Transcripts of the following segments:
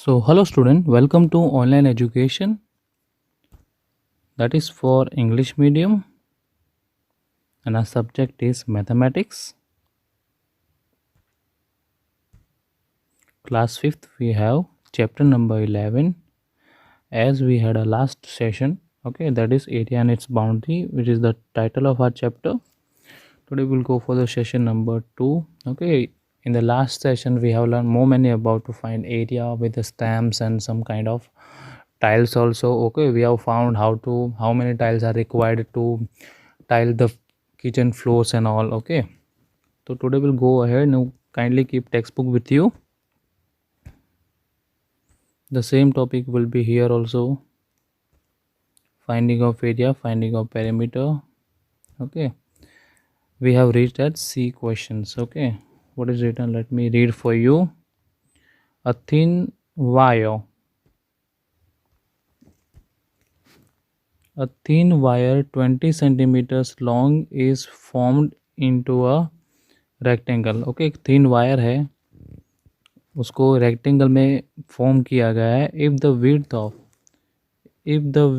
So, hello student, welcome to online education that is for English medium and our subject is mathematics. Class 5th we have chapter number 11 as we had a last session, okay, that is area and its boundary, which is the title of our chapter. Today we'll go for the session number 2, okay. In the last session we have learned more many about to find area with the stamps and some kind of tiles also, okay. We have found how many tiles are required to tile the kitchen floors and all, okay. So today we'll go ahead. Now kindly keep textbook with you. The same topic will be here also. Finding of area, finding of perimeter, okay. We have reached at C questions, okay. What is written? Let me read for you. A thin wire. A thin wire 20 centimeters long is formed into a rectangle, okay. Thin wire है, उसको rectangle में form किया गया है. If the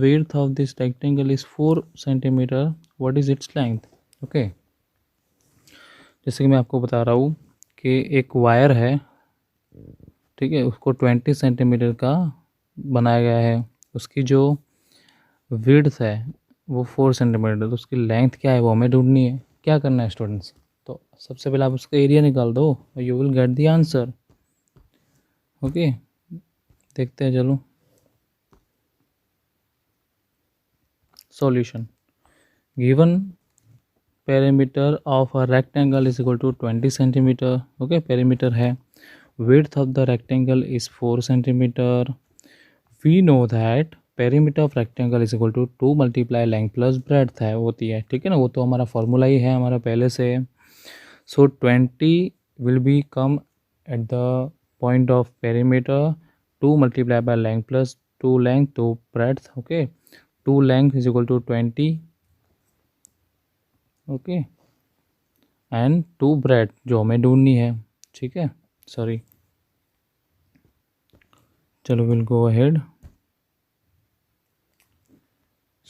width of this rectangle is 4 centimeter, what is its length? Okay, जैसे कि मैं आपको बता रहा हूँ कि एक वायर है, ठीक है, उसको 20 सेंटीमीटर का बनाया गया है. उसकी जो विड्थ है वो 4 सेंटीमीटर, तो उसकी लेंथ क्या है वो हमें ढूंढनी है. क्या करना है स्टूडेंट्स? तो सबसे पहले आप उसका एरिया निकाल दो, you will get the answer. Okay, देखते हैं, चलो. Solution. Given perimeter of a rectangle is equal to 20 centimeter, okay. Perimeter है. width of the rectangle is 4 centimeter. We know that perimeter of rectangle is equal to 2 multiply length plus breadth है, होती है, ठीक है ना. वो तो हमारा फॉर्मूला ही है हमारा पहले से. सो 20 will be come at the point of perimeter. 2 multiply by length plus 2 length to breadth, okay. 2 length is equal to 20, okay, and 2 breadth जो हमें ढूंढनी है, ठीक है. सॉरी, चलो will go ahead.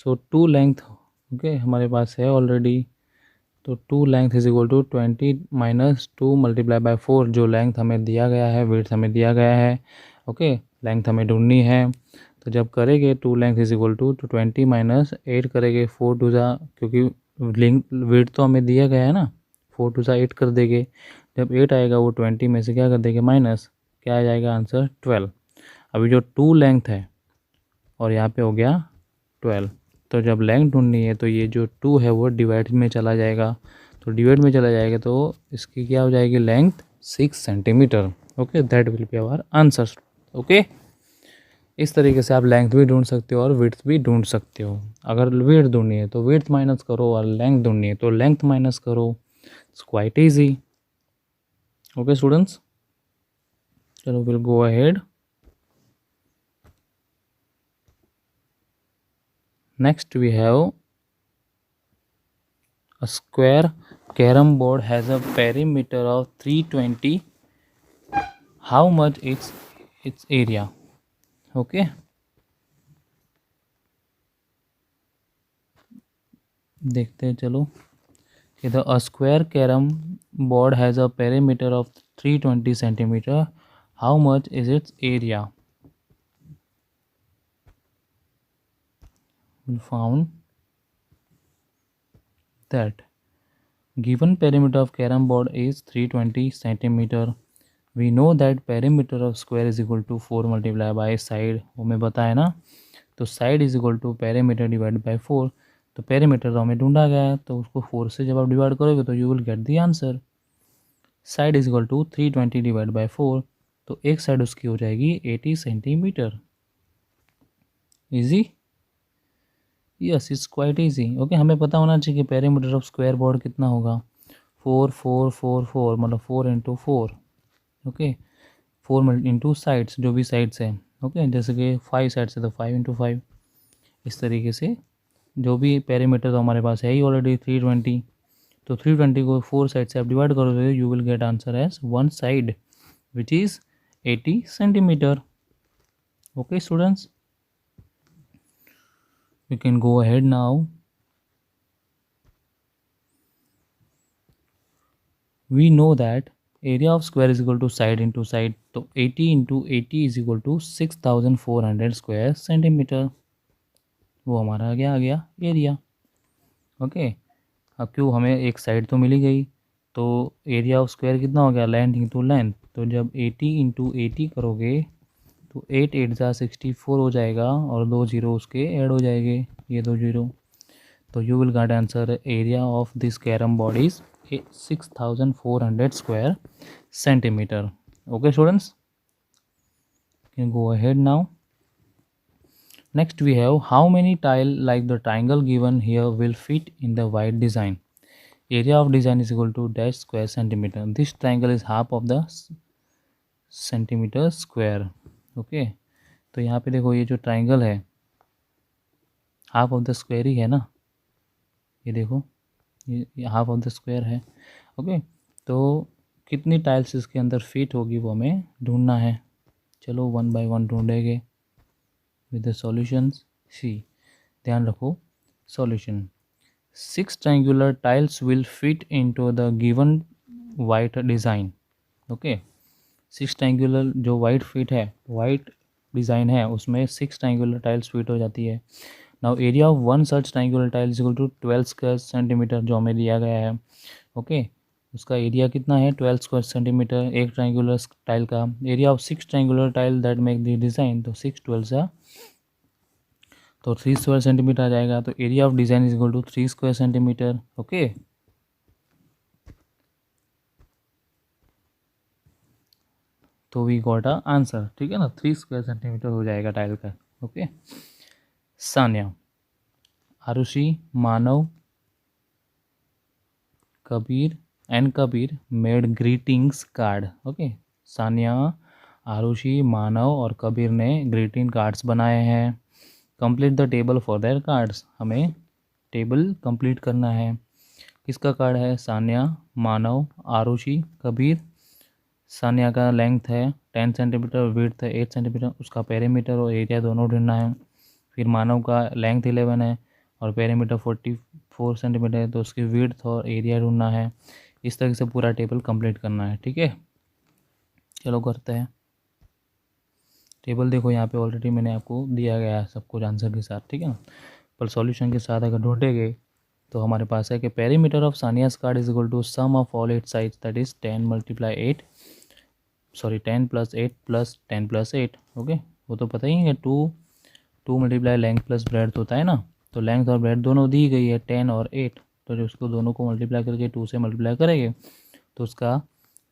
So 2 length, okay, हमारे पास है ऑलरेडी. तो 2 length is equal to 20 minus 2 multiply by 4, जो लेंथ हमें दिया गया है, विड्थ हमें दिया गया है, ओके. लेंथ हमें ढूंढनी है. तो जब करेंगे 2 length is equal to 20 minus 8 करेंगे 4 टू ज़ा, क्योंकि विड्थ तो हमें दिया गया है ना, 4 टू ज़ा 8 कर देंगे. जब 8 आएगा वो 20 में से क्या कर देंगे माइनस, क्या आ जाएगा आंसर 12. अभी जो 2 लेंथ है और यहाँ पे हो गया 12, तो जब लेंथ ढूंढनी है तो ये जो 2 है वो डिवाइड में चला जाएगा. तो डिवाइड में चला जाएगा तो इसकी क्या हो जाएगी length 6 centimeter, okay. That will be our answer, okay. इस तरीके से आप लेंथ भी ढूंढ सकते हो और विड्थ भी ढूंढ सकते हो. अगर विड्थ ढूंढनी है तो विड्थ माइनस करो, और लेंथ ढूंढनी है तो लेंथ माइनस करो. It's quite easy, okay students. चलो will go ahead. Next we have a square carom board has a perimeter of 320. How much its area? Okay. देखते हैं, चलो. इधर a square carom board has a perimeter of 320 centimeter. How much is its area? We found that given perimeter of carom board is 320 centimeter. We know that perimeter of square is equal to 4 multiplied by side, वो हमें पता है ना. तो side is equal to perimeter divide by 4. तो perimeter तो हमें ढूंढा गया है, तो उसको 4 से जब आप डिवाइड करोगे तो you will get the answer. Side is equal to 320 divide by 4, तो एक साइड उसकी हो जाएगी 80 centimeter. Easy, yes, it's quite easy, okay. हमें पता होना चाहिए कि पेरीमीटर ऑफ स्क्वायर बोर्ड कितना होगा. 4 4 4 4 मतलब 4 इंटू 4, ओके. 4 इंटू साइड्स, जो भी साइड्स हैं, ओके. जैसे कि 5 साइड्स है तो 5 इंटू 5. इस तरीके से जो भी पेरीमीटर तो हमारे पास है ही ऑलरेडी 320. तो 320 को 4 साइड से आप डिवाइड करोगे, you will get answer as 1 side which is 80 centimeter. Okay students, we can go ahead now. We know that area of square is equal to side into side, तो 80 into 80 is equal to 6400 square centimetre, वो हमारा आ गया area. Okay, अब क्यों हमें एक side तो मिली गई, तो एरिया ऑफ स्क्वायर कितना हो गया, लेंथ इंटू लेंथ, तो जब 80 इंटू 80 करोगे तो 8 8 जा 64 हो जाएगा और 2 जीरो उसके ऐड हो जाएंगे, ये 2 जीरो, तो you will get answer area of this carrom board is 6400 square centimeter. Okay students, can go ahead now. Next we have how many tile like the triangle given here will fit in the white design. Area of design is equal to dash square centimeter. This triangle is half of the centimeter square. Okay, तो यहाँ पे देखो ये जो triangle है half of the square ही है ना, ये देखो ये हाफ ऑफ द स्क्वायर है। ओके, तो कितनी टाइल्स इसके अंदर फिट होगी वो हमें ढूंढना है। चलो वन बाय वन ढूंढेंगे विद द सॉल्यूशंस। सी, ध्यान रखो solution, 6 triangular tiles will fit into the given white design. Okay, 6 triangular जो white fit है, white डिज़ाइन है उसमें 6 triangular tiles फिट हो जाती है। Now area of one such triangular tile is equal to 12 square centimetre जो हमें दिया गया है। ओके, उसका एरिया कितना है 12 स्क्वायर सेंटीमीटर एक ट्राइंगुलर टाइल का। Area of 6 triangular tile that make the design, तो 6 12 सा तो 3 स्क्वायर सेंटीमीटर आ जाएगा, तो area of design is equal to 3 square centimeter. Okay, तो वी गॉट अ आंसर, ठीक है ना, 3 स्क्वायर सेंटीमीटर हो जाएगा टाइल का। Okay, Sanya, Aarushi, Manav, Kabir and Kabir made greetings card. Okay, Sanya, Aarushi, Manav और कबीर ने ग्रीटिंग कार्ड्स बनाए हैं। Complete the table for their cards, हमें टेबल कंप्लीट करना है। किसका कार्ड है, सान्या, मानव, आरुषि, कबीर। सान्या का लेंथ है 10 सेंटीमीटर, विड्थ है 8 सेंटीमीटर, उसका पेरीमीटर और एरिया दोनों ढूंढना है। फिर मानव का लेंथ 11 है और पेरीमीटर 44 सेंटीमीटर है, तो उसकी विड्थ और एरिया ढूंढना है। इस तरह से पूरा टेबल कंप्लीट करना है, ठीक है। चलो करते हैं टेबल। देखो यहाँ पे ऑलरेडी मैंने आपको दिया गया है सब कुछ आंसर के साथ, ठीक है ना, पर सॉल्यूशन के साथ अगर ढूंढेंगे तो हमारे पास है कि perimeter of Saniya's card is equal to sum of all 8 sides, that is 10 × 8, sorry 10 + 8 + 10 + 8। Okay, वो तो पता ही है कि 2 × लेंथ प्लस ब्रेड्थ होता है ना, तो लेंथ और ब्रेड्थ दोनों दी गई है 10 और 8, तो जो उसको दोनों को मल्टीप्लाई करके 2 से मल्टीप्लाई करेंगे तो उसका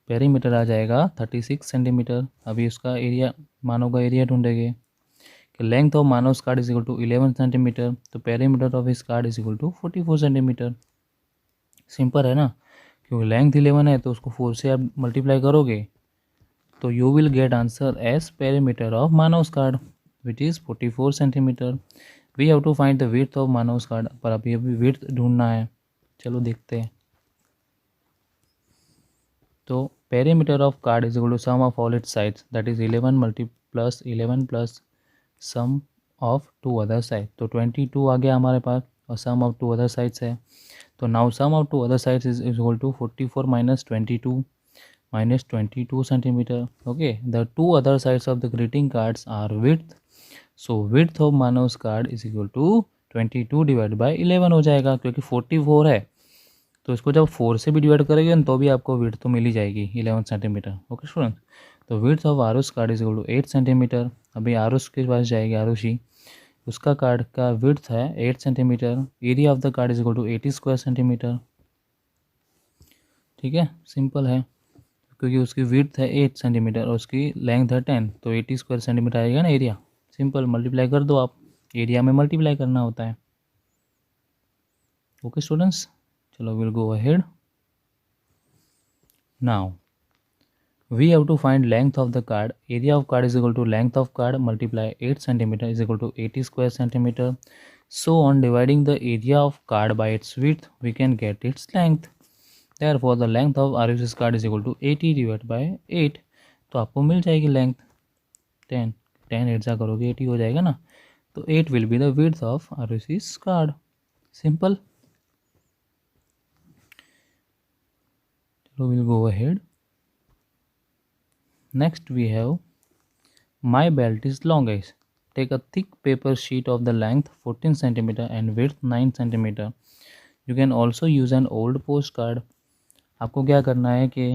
पेरीमीटर आ जाएगा 36 सेंटीमीटर। अभी उसका एरिया, मानव का एरिया ढूंढेंगे कि length of Manav card is equal to 11 centimeter, तो पेरीमीटर ऑफ इस card is equal to 44 centimeter. Simple है ना, क्योंकि लेंथ 11 है तो उसको 4 से आप मल्टीप्लाई करोगे तो you will get answer as perimeter of Manav card which is 44 centimeter. We have to find the width of Manav card, पर अभी विड्थ ढूंढना है। चलो देखते हैं, तो perimeter of card is equal to sum of all its sides, that is 11 + 11 + sum of 2 other side, तो 22 आ गया हमारे पास और सम ऑफ 2 अदर साइड्स है। तो now sum of 2 other sides is equal to 44 - 22 centimetre. Okay, the 2 other sides of the greeting cards are width, so width of Manav's card is equal to 22 / 11 हो जाएगा, क्योंकि 44 है तो इसको जब 4 से भी डिवाइड करेंगे तो भी आपको विड्थ तो मिल ही जाएगी 11 सेंटीमीटर। ओके स्टूडेंट, तो width of Aarush card is equal to 8 centimeter. अभी आरुष के पास जाएगी आरुषि, उसका कार्ड का विड्थ है 8 centimeter, area of the card is equal to 80 square centimeter. ठीक है, सिंपल है, क्योंकि उसकी विड्थ है 8 सेंटीमीटर और उसकी लेंथ है 10, तो 80 स्क्वायर सेंटीमीटर आएगा ना एरिया। सिंपल, मल्टीप्लाई कर दो आप, एरिया में मल्टीप्लाई करना होता है। ओके स्टूडेंट्स, चलो will go ahead now. We have to find length of the card. Area of card is equal to length of card multiply 8 centimeter is equal to 80 square centimeter. So on dividing the area of card by its width, we can get its length. Therefore, the length of Arish's card is equal to 80 divided by 8. तो आपको मिल जाएगी length 10 10 8 जा करोगे 80 हो जाएगा ना, तो 8 will be the width of ROC's card. Simple. So we'll go ahead. Next we have my belt is longest. Take a thick paper sheet of the length 14 cm and width 9 cm. You can also use an old postcard. आपको क्या करना है कि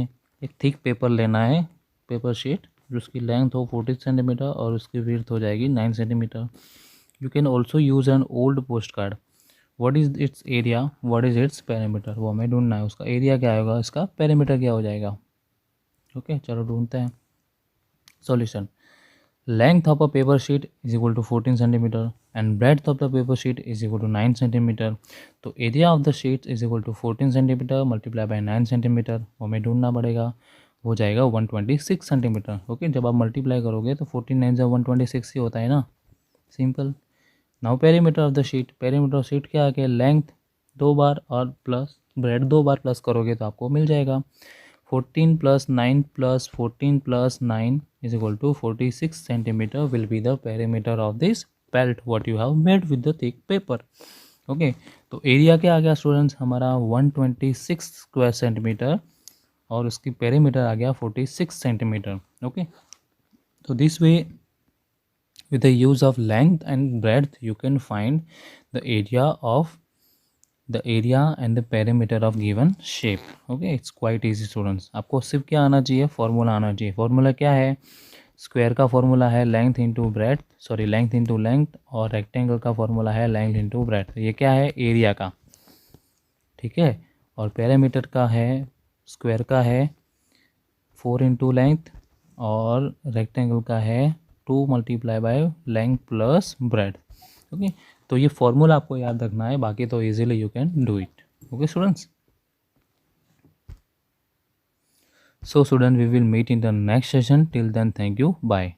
एक thick paper लेना है, paper sheet जिसकी length हो 14 सेंटीमीटर और उसकी विड्थ हो जाएगी 9 centimetre. You can also use an old post card. What is it's area, what is its perimeter, वो हमें ढूंढना है. उसका एरिया क्या होगा, इसका पेरीमीटर क्या हो जाएगा. ओके चलो ढूंढते हैं. Solution. Length of a paper sheet is equal to 14 centimeter and breadth of the paper sheet is equal to 9 centimeter. तो area of the sheet is equal to 14 centimeter multiply by 9 centimeter. वो हमें ढूंढना पड़ेगा, हो जाएगा 126 centimetre. Okay जब आप multiply करोगे तो 14 9 जब 126 ही होता है ना. Simple. Now perimeter of the sheet. Perimeter of sheet क्या आ गया, लेंथ 2 बार और प्लस ब्रेड 2 बार प्लस करोगे तो आपको मिल जाएगा 14 plus 9 plus 14 plus 9 is equal to 46 centimeter will be the perimeter of this belt what you have made with the thick paper. Okay तो area क्या आ गया स्टूडेंट्स हमारा 126 स्क्वायर सेंटीमीटर और उसकी पेरीमीटर आ गया 46 सेंटीमीटर. ओके तो this way with the use of length and breadth you can find the area and the perimeter of given shape. Okay it's quite easy students. आपको सिर्फ क्या आना चाहिए, फॉर्मूला आना चाहिए. फॉर्मूला क्या है, स्क्वायर का फॉर्मूला है length into breadth, sorry length into length, और रेक्टेंगल का फॉर्मूला है लेंथ इंटू ब्रेथ. ये क्या है, एरिया का. ठीक है. और पेरीमीटर का है, स्क्वायर का है 4 इंटू लेंथ और रेक्टेंगल का है 2 multiply by length plus breadth. Okay तो ये फॉर्मूला आपको याद रखना है, बाकी तो easily you can do it. Okay students. So student we will meet in the next session. Till then thank you. Bye.